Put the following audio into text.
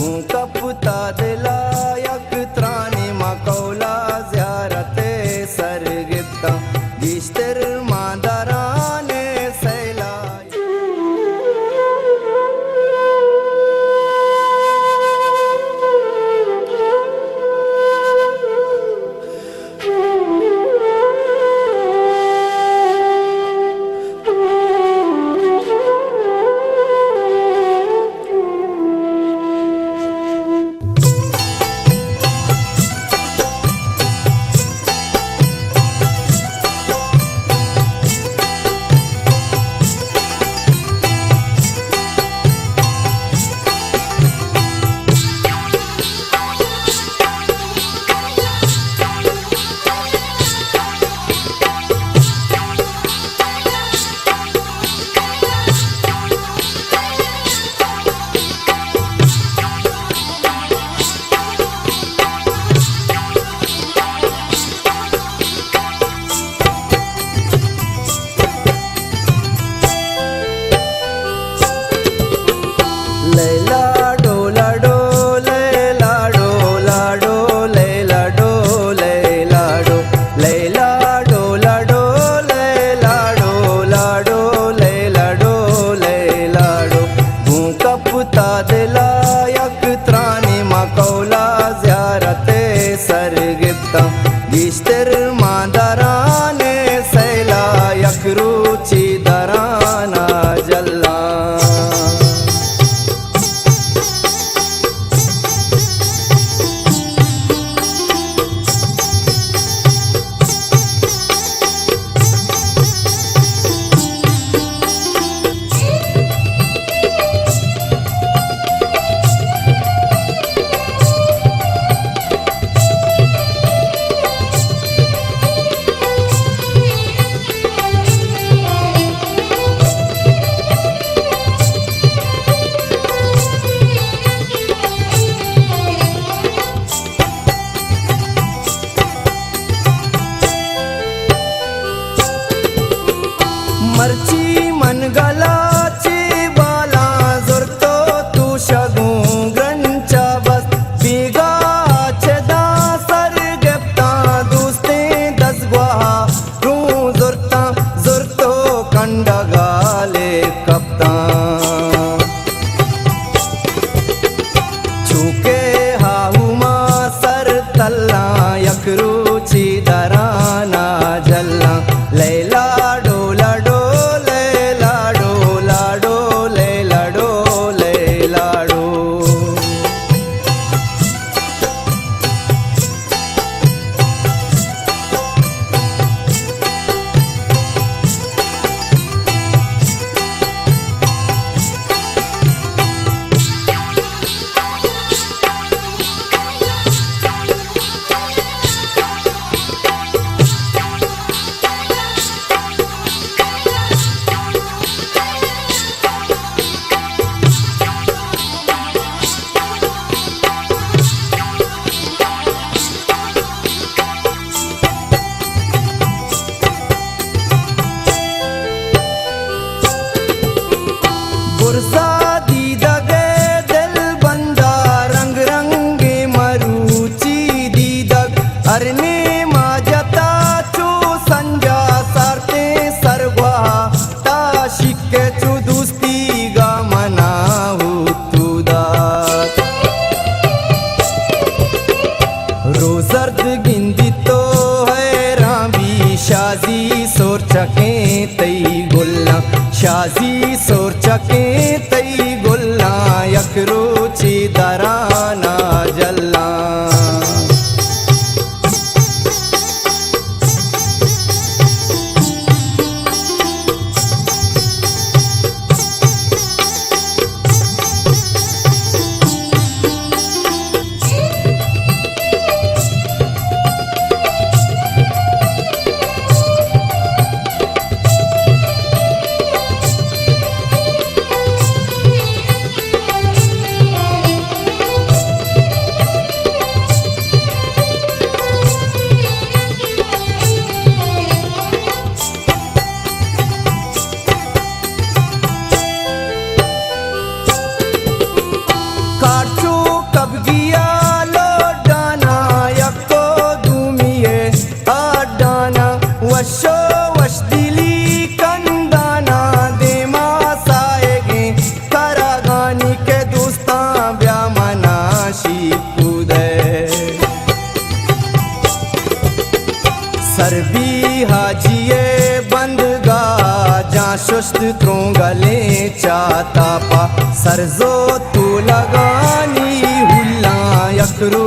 भूकपता दिलायक त्राणी मकौला ज़ियारते सरगिफ्ता बिस्तर मादराने सैला बिस्तर मादराने सैला यकरूची दराना जल्ला मर्ची मनगलाची बाला जुरतो तू शगू ग्रंचा बस बिगाचे दा सरगप्ता दुस्ते दसगवा रू जुरता जुरतो कंडगाले कप्ता चूके हाहुमा सर तल्ला यकरूची दराना जल्ला लैला दी दगे दिल बंदा रंग रंगे मरूची दीदग अरने माजता चू संजा सारते सरवा ताशिके चू दुस्ती गा मनाहू तुदा रोजर्द गिंदी तो है रामी शाजी सोर चके तई गुल्ला शाजी सोर चके तई गुल्ला यकरूची दराना जल्ला तब गिया लोडाना यक्को दूमिये अडाना वशो वश दिली कंदाना देमा साएगे करागानी के दोस्ता ब्यामना शीपुदे सरबी हाजिए बंदगा जा शुस्त त्रोंगले चाता पा सरजो तू लगानी हुल्ला यकरू